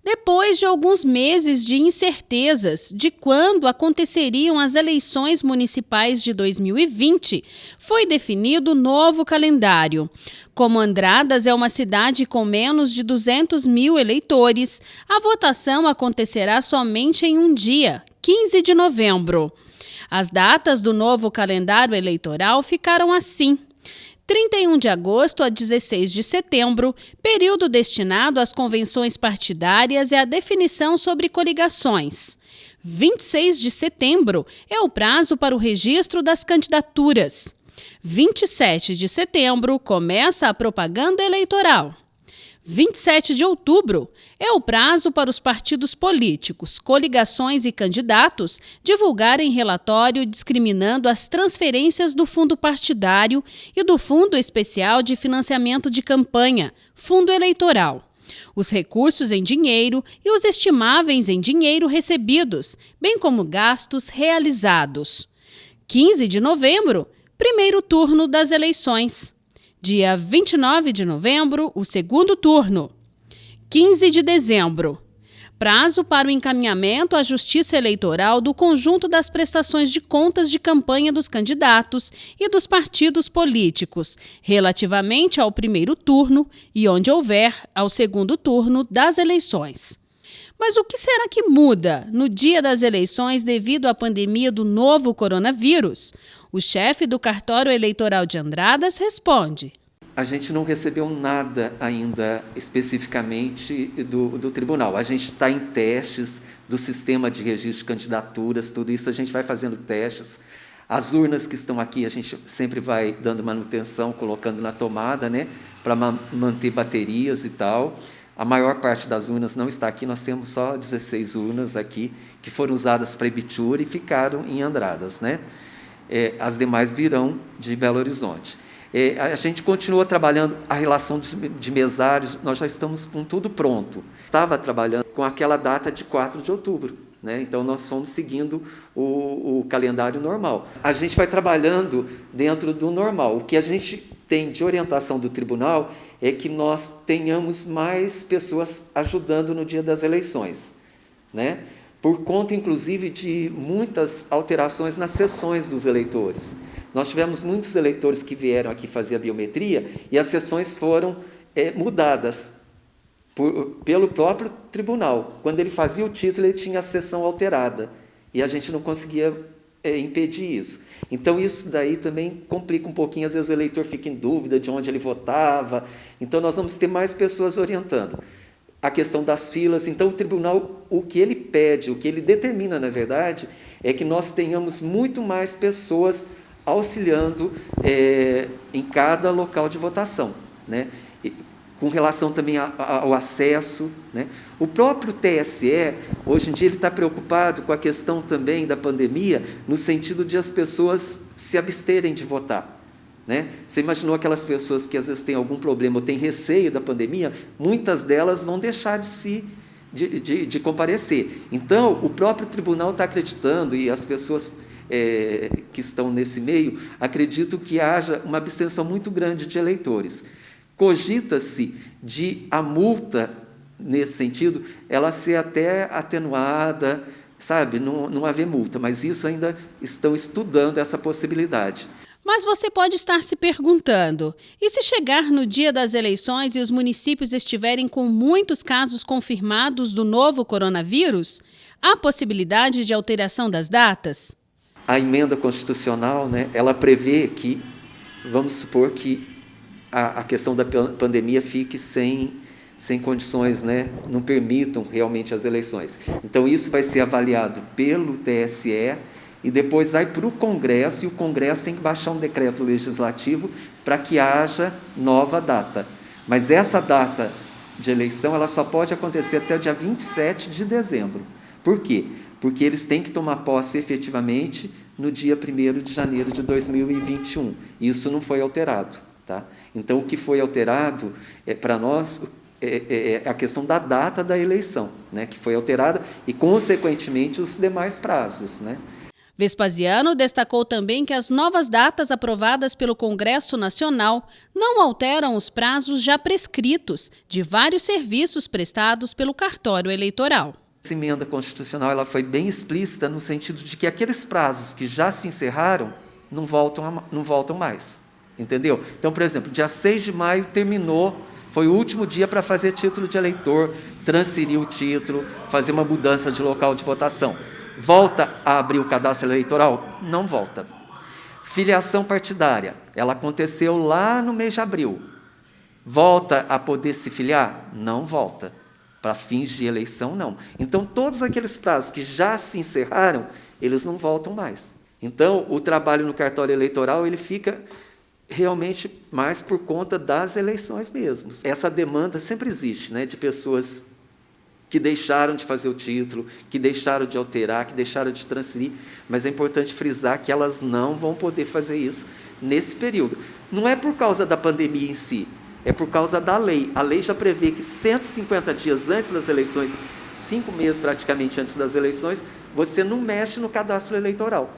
Depois de alguns meses de incertezas de quando aconteceriam as eleições municipais de 2020, foi definido o novo calendário. Como Andradas é uma cidade com menos de 200 mil eleitores, a votação acontecerá somente em um dia, 15 de novembro. As datas do novo calendário eleitoral ficaram assim: 31 de agosto a 16 de setembro, período destinado às convenções partidárias e à definição sobre coligações. 26 de setembro é o prazo para o registro das candidaturas. 27 de setembro começa a propaganda eleitoral. 27 de outubro é o prazo para os partidos políticos, coligações e candidatos divulgarem relatório discriminando as transferências do fundo partidário e do Fundo Especial de Financiamento de Campanha, Fundo Eleitoral, os recursos em dinheiro e os estimáveis em dinheiro recebidos, bem como gastos realizados. 15 de novembro, primeiro turno das eleições. Dia 29 de novembro, o segundo turno. 15 de dezembro. Prazo para o encaminhamento à Justiça Eleitoral do conjunto das prestações de contas de campanha dos candidatos e dos partidos políticos, relativamente ao primeiro turno e, onde houver, ao segundo turno das eleições. Mas o que será que muda no dia das eleições devido à pandemia do novo coronavírus? O chefe do cartório eleitoral de Andradas responde. A gente não recebeu nada ainda especificamente do tribunal. A gente está em testes do sistema de registro de candidaturas, tudo isso a gente vai fazendo testes. As urnas que estão aqui, a gente sempre vai dando manutenção, colocando na tomada, né, para manter baterias e tal. A maior parte das urnas não está aqui, nós temos só 16 urnas aqui, que foram usadas para Ibitura e ficaram em Andradas, né? As demais virão de Belo Horizonte. A gente continua trabalhando a relação de mesários, nós já estamos com tudo pronto. Estava trabalhando com aquela data de 4 de outubro, né? Então nós fomos seguindo o calendário normal. A gente vai trabalhando dentro do normal. O que a gente tem de orientação do tribunal é que nós tenhamos mais pessoas ajudando no dia das eleições, né? Por conta, inclusive, de muitas alterações nas sessões dos eleitores. Nós tivemos muitos eleitores que vieram aqui fazer a biometria e as sessões foram mudadas pelo próprio tribunal. Quando ele fazia o título, ele tinha a sessão alterada e a gente não conseguia impedir isso. Então, isso daí também complica um pouquinho, às vezes o eleitor fica em dúvida de onde ele votava. Então, nós vamos ter mais pessoas orientando. A questão das filas, então o tribunal, o que ele pede, o que ele determina, na verdade, é que nós tenhamos muito mais pessoas auxiliando em cada local de votação, né? Com relação também ao acesso, né? O próprio TSE, hoje em dia, ele está preocupado com a questão também da pandemia, no sentido de as pessoas se absterem de votar. Né? Você imaginou aquelas pessoas que às vezes têm algum problema ou têm receio da pandemia? Muitas delas vão deixar de comparecer. Então, o próprio tribunal está acreditando, e as pessoas que estão nesse meio acreditam que haja uma abstenção muito grande de eleitores. Cogita-se de a multa, nesse sentido, ela ser até atenuada, sabe? Não haver multa, mas isso ainda estão estudando essa possibilidade. Mas você pode estar se perguntando, e se chegar no dia das eleições e os municípios estiverem com muitos casos confirmados do novo coronavírus? Há possibilidade de alteração das datas? A emenda constitucional, né, ela prevê que, vamos supor que a questão da pandemia fique sem condições, né, não permitam realmente as eleições. Então, isso vai ser avaliado pelo TSE, e depois vai para o Congresso, e o Congresso tem que baixar um decreto legislativo para que haja nova data. Mas essa data de eleição ela só pode acontecer até o dia 27 de dezembro. Por quê? Porque eles têm que tomar posse efetivamente no dia 1º de janeiro de 2021. Isso não foi alterado. Tá? Então, o que foi alterado para nós é a questão da data da eleição, né, que foi alterada, e, consequentemente, os demais prazos, né? Vespasiano destacou também que as novas datas aprovadas pelo Congresso Nacional não alteram os prazos já prescritos de vários serviços prestados pelo cartório eleitoral. Essa emenda constitucional ela foi bem explícita no sentido de que aqueles prazos que já se encerraram não voltam mais, entendeu? Então, por exemplo, dia 6 de maio terminou, foi o último dia para fazer título de eleitor, transferir o título, fazer uma mudança de local de votação. Volta a abrir o cadastro eleitoral? Não volta. Filiação partidária, ela aconteceu lá no mês de abril. Volta a poder se filiar? Não volta. Para fins de eleição, não. Então, todos aqueles prazos que já se encerraram, eles não voltam mais. Então, o trabalho no cartório eleitoral, ele fica realmente mais por conta das eleições mesmo. Essa demanda sempre existe, né, de pessoas que deixaram de fazer o título, que deixaram de alterar, que deixaram de transferir, mas é importante frisar que elas não vão poder fazer isso nesse período. Não é por causa da pandemia em si, é por causa da lei. A lei já prevê que 150 dias antes das eleições, 5 meses praticamente antes das eleições, você não mexe no cadastro eleitoral.